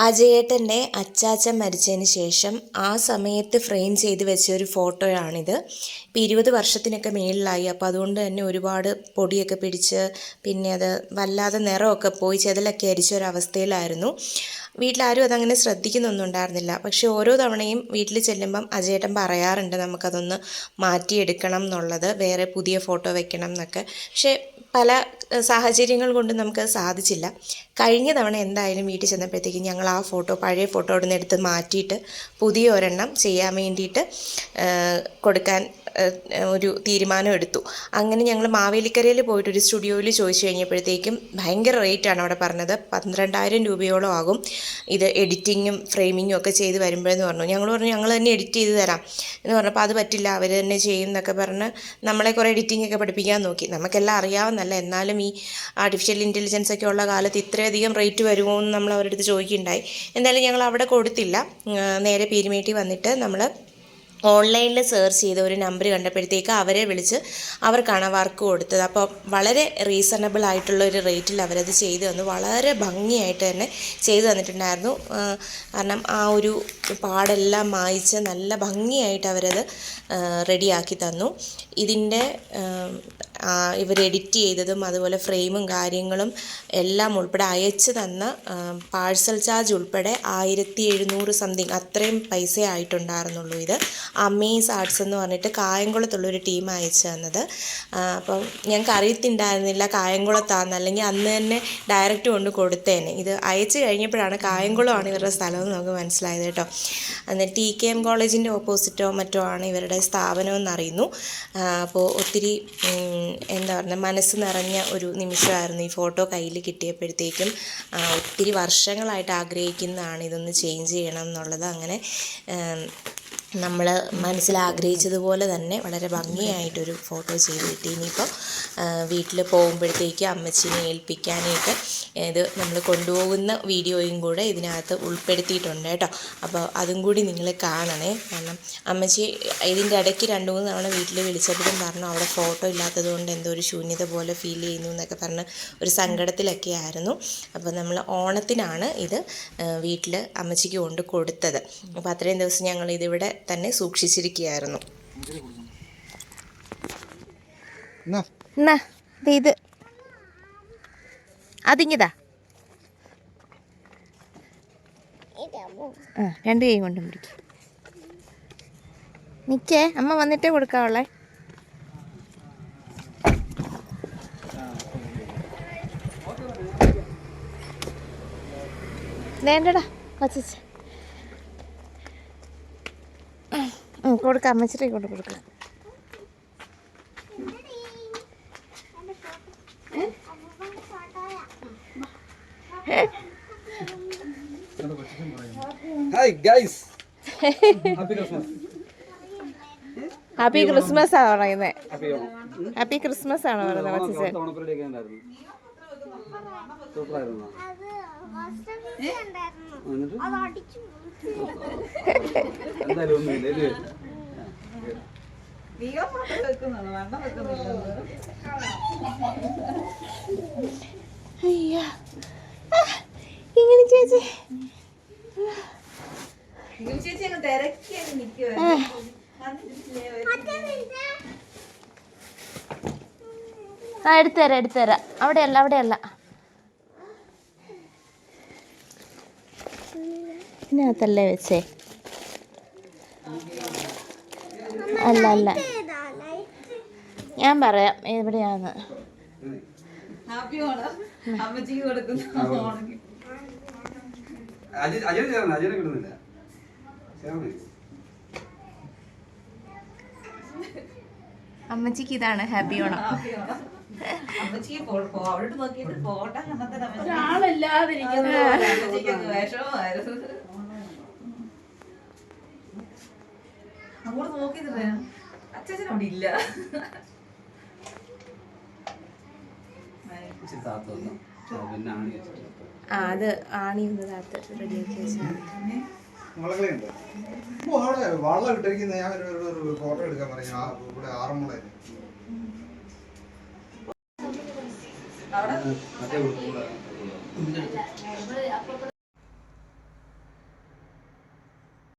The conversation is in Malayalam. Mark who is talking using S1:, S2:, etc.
S1: അജയേട്ടൻ്റെ അച്ചാച്ചൻ മരിച്ചതിന് ശേഷം ആ സമയത്ത് ഫ്രെയിം ചെയ്ത് വെച്ച ഒരു ഫോട്ടോയാണിത്. ഇപ്പോൾ 20 വർഷത്തിനൊക്കെ മേളിലായി. അപ്പോൾ അതുകൊണ്ട് തന്നെ ഒരുപാട് പൊടിയൊക്കെ പിടിച്ച് പിന്നെ അത് വല്ലാതെ നിറമൊക്കെ പോയി ചെതലൊക്കെ അരിച്ച ഒരവസ്ഥയിലായിരുന്നു. വീട്ടിലാരും അതങ്ങനെ ശ്രദ്ധിക്കുന്നൊന്നും ഉണ്ടായിരുന്നില്ല. പക്ഷേ ഓരോ തവണയും വീട്ടിൽ ചെല്ലുമ്പം അജയേട്ടൻ പറയാറുണ്ട് നമുക്കതൊന്ന് മാറ്റിയെടുക്കണം എന്നുള്ളത്, വേറെ പുതിയ ഫോട്ടോ വെക്കണം എന്നൊക്കെ. പക്ഷേ പല സാഹചര്യങ്ങൾ കൊണ്ട് നമുക്കത് സാധിച്ചില്ല. കഴിഞ്ഞ തവണ എന്തായാലും വീട്ടിൽ ചെന്നപ്പോഴത്തേക്കും ഞങ്ങൾ ആ ഫോട്ടോ പഴയ ഫോട്ടോ അവിടെ നിന്ന് എടുത്ത് മാറ്റിയിട്ട് പുതിയ ഒരെണ്ണം ചെയ്യാൻ വേണ്ടിയിട്ട് കൊടുക്കാൻ ഒരു തീരുമാനം എടുത്തു. അങ്ങനെ ഞങ്ങൾ മാവേലിക്കരയിൽ പോയിട്ടൊരു സ്റ്റുഡിയോയിൽ ചോദിച്ചു കഴിഞ്ഞപ്പോഴത്തേക്കും ഭയങ്കര റേറ്റാണ് അവിടെ പറഞ്ഞത്. 12,000 രൂപയോളം ആകും ഇത് എഡിറ്റിങ്ങും ഫ്രെയിമിങ്ങും ഒക്കെ ചെയ്ത് വരുമ്പോഴെന്ന് പറഞ്ഞു. ഞങ്ങൾ പറഞ്ഞു ഞങ്ങൾ തന്നെ എഡിറ്റ് ചെയ്ത് തരാം എന്ന് പറഞ്ഞപ്പോൾ അത് പറ്റില്ല, അവർ തന്നെ ചെയ്യും എന്നൊക്കെ പറഞ്ഞ് നമ്മളെ കുറേ എഡിറ്റിംഗ് ഒക്കെ പഠിപ്പിക്കാൻ നോക്കി. നമുക്കെല്ലാം അറിയാവുന്നല്ല, എന്നാലും ഈ ആർട്ടിഫിഷ്യൽ ഇൻ്റലിജൻസ് ഒക്കെ ഉള്ള കാലത്ത് ഇത്രയധികം റേറ്റ് വരുമോ എന്ന് നമ്മൾ അവരുടെ അടുത്ത് ചോദിക്കുകയുണ്ടായി. എന്തായാലും ഞങ്ങൾ അവിടെ കൊടുത്തില്ല. നേരെ പീരുമേട്ടി വന്നിട്ട് നമ്മൾ ഓൺലൈനിൽ സെർച്ച് ചെയ്ത് ഒരു നമ്പർ കണ്ടപ്പോഴത്തേക്ക് അവരെ വിളിച്ച് അവർക്കാണ് വർക്ക് കൊടുത്തത്. അപ്പോൾ വളരെ റീസണബിൾ ആയിട്ടുള്ള ഒരു റേറ്റിൽ അവരത് ചെയ്തു തന്നു. വളരെ ഭംഗിയായിട്ട് തന്നെ ചെയ്തു തന്നിട്ടുണ്ടായിരുന്നു. കാരണം ആ ഒരു പാടെല്ലാം മായ്ച്ച് നല്ല ഭംഗിയായിട്ട് അവരത് റെഡിയാക്കി തന്നു. ഇതിൻ്റെ ഇവർ എഡിറ്റ് ചെയ്തതും അതുപോലെ ഫ്രെയിമും കാര്യങ്ങളും എല്ലാം ഉൾപ്പെടെ അയച്ചു തന്ന പാഴ്സൽ ചാർജ് ഉൾപ്പെടെ 1700 സംതിങ് അത്രയും പൈസ ആയിട്ടുണ്ടായിരുന്നുള്ളൂ. ഇത് അമേസ് ആർട്സ് എന്ന് പറഞ്ഞിട്ട് കായംകുളത്തുള്ളൊരു ടീം അയച്ചു തന്നത്. അപ്പം ഞങ്ങൾക്ക് അറിയത്തിണ്ടായിരുന്നില്ല കായംകുളത്താണെന്ന്, അല്ലെങ്കിൽ അന്ന് തന്നെ ഡയറക്റ്റ് കൊണ്ട് കൊടുത്തേനെ. ഇത് അയച്ചു കഴിഞ്ഞപ്പോഴാണ് കായംകുളമാണ് ഇവരുടെ സ്ഥലമെന്ന് നമുക്ക് മനസ്സിലായത് കേട്ടോ. എന്നിട്ട് TKM കോളേജിൻ്റെ ഓപ്പോസിറ്റോ മറ്റോ ആണ് ഇവരുടെ സ്ഥാപനമെന്നറിയുന്നു. അപ്പോൾ ഒത്തിരി എന്താ പറയുക, മനസ്സ് നിറഞ്ഞ ഒരു നിമിഷമായിരുന്നു ഈ ഫോട്ടോ കയ്യിൽ കിട്ടിയപ്പോഴത്തേക്കും. ഒത്തിരി വർഷങ്ങളായിട്ട് ആഗ്രഹിക്കുന്നതാണ് ഇതൊന്ന് ചേഞ്ച് ചെയ്യണം എന്നുള്ളത്. അങ്ങനെ നമ്മൾ മനസ്സിൽ ആഗ്രഹിച്ചതുപോലെ തന്നെ വളരെ ഭംഗിയായിട്ടൊരു ഫോട്ടോ ചെയ്ത് കിട്ടി. ഇനിയിപ്പോൾ വീട്ടിൽ പോകുമ്പോഴത്തേക്ക് അമ്മച്ചീനെ ഏൽപ്പിക്കാനായിട്ട് ഇത് നമ്മൾ കൊണ്ടുപോകുന്ന വീഡിയോയും കൂടെ ഇതിനകത്ത് ഉൾപ്പെടുത്തിയിട്ടുണ്ട് കേട്ടോ. അപ്പോൾ അതും കൂടി നിങ്ങൾ കാണണേ. കാരണം അമ്മച്ചി ഇതിൻ്റെ ഇടയ്ക്ക് 2-3 തവണ വീട്ടിൽ വിളിച്ചപ്പോഴും പറഞ്ഞു അവിടെ ഫോട്ടോ ഇല്ലാത്തത് കൊണ്ട് എന്തോ ഒരു ശൂന്യത പോലെ ഫീൽ ചെയ്യുന്നു എന്നൊക്കെ പറഞ്ഞ് ഒരു സങ്കടത്തിലൊക്കെ ആയിരുന്നു. അപ്പോൾ നമ്മൾ ഓണത്തിനാണ് ഇത് വീട്ടിൽ അമ്മച്ചിക്ക് കൊണ്ട് കൊടുത്തത്. അപ്പോൾ അത്രയും ദിവസം ഞങ്ങൾ ഇതിവിടെ തന്നെ സൂക്ഷിച്ചിരിക്കുകയായിരുന്നു. ഇത് അതിങ്ങിതാ 2 കൈ കൊണ്ടും പിടിക്കും. നിൽക്കേ, അമ്മ വന്നിട്ടേ കൊടുക്കാവുള്ളേ. വേണ്ടടാ വച്ച കൊടുക്കാം, അമ്മച്ചിട്ടേ കൊണ്ട് കൊടുക്കാം.
S2: Hi guys, happy Christmas.
S1: Happy Christmas ആണ് പറയുന്നത്. ഹാപ്പി ക്രിസ്മസ് ആണ് പറയുന്നത്. അയ്യോ ഇങ്ങനെ ചേച്ചി എടുത്തുതരാം. അവിടെയല്ല ഇതിനകത്തല്ലേ വെച്ചേ? അല്ല ഞാൻ പറയാം എവിടെയാന്ന്. അമ്മച്ചിക്ക് ഇതാണ് ഹാപ്പി ഓണം.
S3: അങ്ങോട്ട് നോക്കിയത് അച്ഛനവിടെ ഇല്ല.
S1: അത് ആണി താത്ത് റെഡിയാക്കി വെച്ചാൽ
S2: വള്ളം ഇട്ടിരിക്കുന്ന ഞാൻ ഒരു ഫോട്ടോ എടുക്കാൻ പറഞ്ഞു. ഇവിടെ ആറന്മുള
S3: അവിടെ